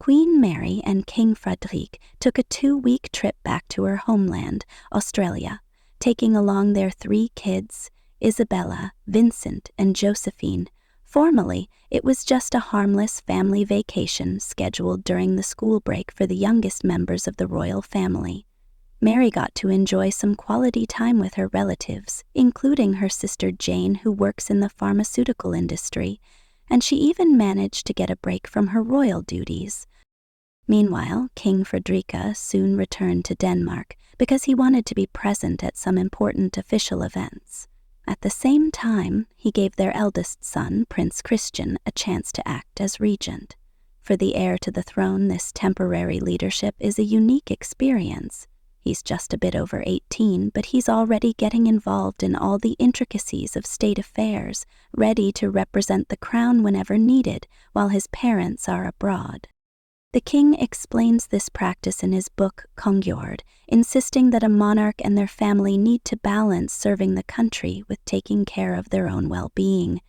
Queen Mary and King Frederik took a 2-week trip back to her homeland, Australia, taking along their 3 kids, Isabella, Vincent, and Josephine. Formally, it was just a harmless family vacation scheduled during the school break for the youngest members of the royal family. Mary got to enjoy some quality time with her relatives, including her sister Jane, who works in the pharmaceutical industry, and she even managed to get a break from her royal duties. Meanwhile, King Frederik soon returned to Denmark because he wanted to be present at some important official events. At the same time, he gave their eldest son, Prince Christian, a chance to act as regent. For the heir to the throne, this temporary leadership is a unique experience. He's just a bit over 18, but he's already getting involved in all the intricacies of state affairs, ready to represent the crown whenever needed, while his parents are abroad. The king explains this practice in his book Kongjord, insisting that a monarch and their family need to balance serving the country with taking care of their own well-being.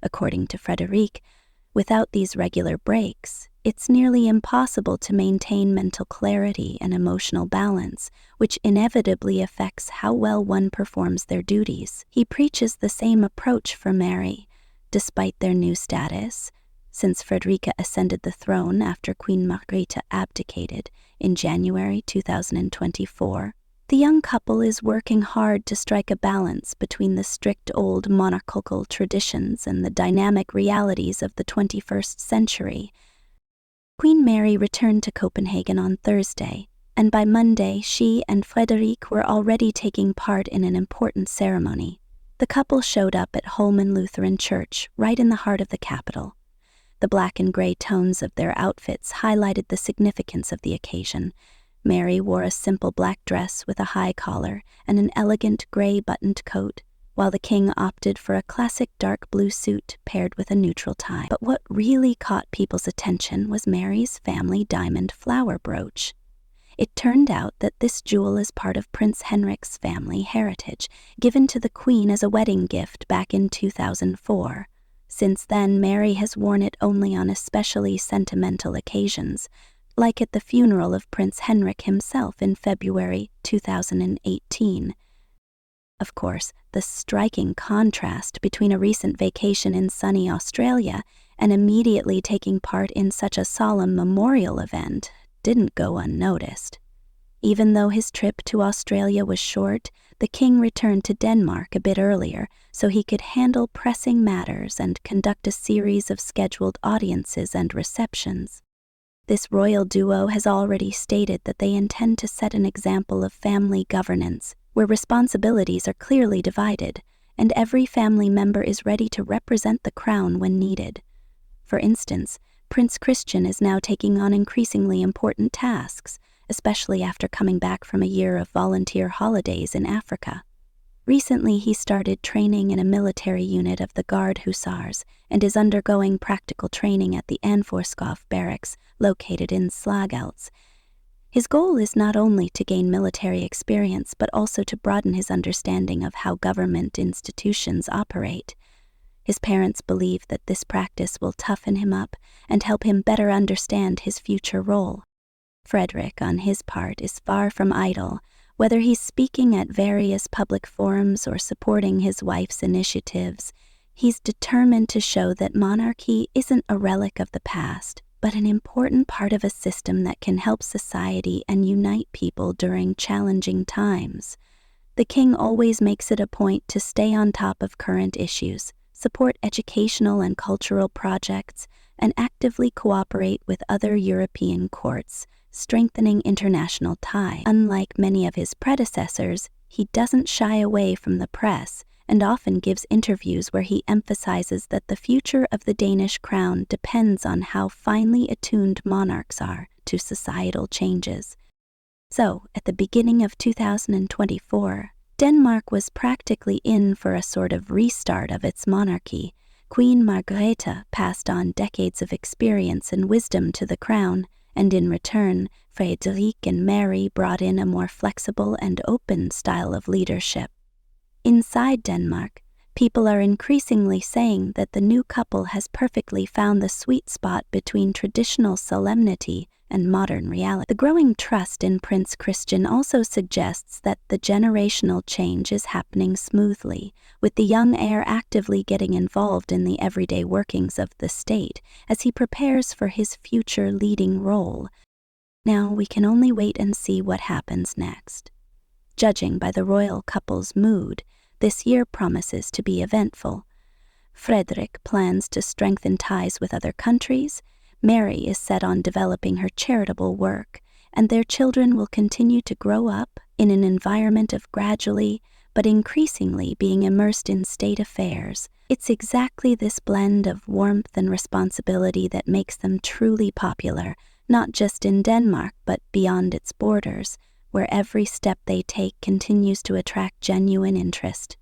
According to Frederik, without these regular breaks, it's nearly impossible to maintain mental clarity and emotional balance, which inevitably affects how well one performs their duties. He preaches the same approach for Mary. Despite their new status, since Frederik ascended the throne after Queen Margrethe abdicated in January 2024, the young couple is working hard to strike a balance between the strict old monarchical traditions and the dynamic realities of the 21st century. Queen Mary returned to Copenhagen on Thursday, and by Monday she and Frederik were already taking part in an important ceremony. The couple showed up at Holmen Lutheran Church, right in the heart of the capital. The black and gray tones of their outfits highlighted the significance of the occasion. Mary wore a simple black dress with a high collar and an elegant gray buttoned coat, while the king opted for a classic dark blue suit paired with a neutral tie. But what really caught people's attention was Mary's family diamond flower brooch. It turned out that this jewel is part of Prince Henrik's family heritage, given to the Queen as a wedding gift back in 2004. Since then, Mary has worn it only on especially sentimental occasions, like at the funeral of Prince Henrik himself in February 2018. Of course, the striking contrast between a recent vacation in sunny Australia and immediately taking part in such a solemn memorial event didn't go unnoticed. Even though his trip to Australia was short, the king returned to Denmark a bit earlier so he could handle pressing matters and conduct a series of scheduled audiences and receptions. This royal duo has already stated that they intend to set an example of family governance, where responsibilities are clearly divided, and every family member is ready to represent the crown when needed. For instance, Prince Christian is now taking on increasingly important tasks, especially after coming back from a year of volunteer holidays in Africa. Recently, he started training in a military unit of the Guard Hussars and is undergoing practical training at the Anforskov barracks located in Slagelse. His goal is not only to gain military experience but also to broaden his understanding of how government institutions operate. His parents believe that this practice will toughen him up and help him better understand his future role. Frederik, on his part, is far from idle. Whether he's speaking at various public forums or supporting his wife's initiatives, he's determined to show that monarchy isn't a relic of the past, but an important part of a system that can help society and unite people during challenging times. The king always makes it a point to stay on top of current issues, support educational and cultural projects, and actively cooperate with other European courts, strengthening international ties. Unlike many of his predecessors, he doesn't shy away from the press and often gives interviews where he emphasizes that the future of the Danish crown depends on how finely attuned monarchs are to societal changes. So, at the beginning of 2024, Denmark was practically in for a sort of restart of its monarchy. Queen Margrethe passed on decades of experience and wisdom to the crown, and in return, Frederik and Mary brought in a more flexible and open style of leadership. Inside Denmark, People are increasingly saying that the new couple has perfectly found the sweet spot between traditional solemnity and modern reality. The growing trust in Prince Christian also suggests that the generational change is happening smoothly, with the young heir actively getting involved in the everyday workings of the state as he prepares for his future leading role. Now we can only wait and see what happens next. Judging by the royal couple's mood, this year promises to be eventful. Frederik plans to strengthen ties with other countries, Mary is set on developing her charitable work, and their children will continue to grow up in an environment of gradually but increasingly being immersed in state affairs. It's exactly this blend of warmth and responsibility that makes them truly popular, not just in Denmark but beyond its borders, where every step they take continues to attract genuine interest.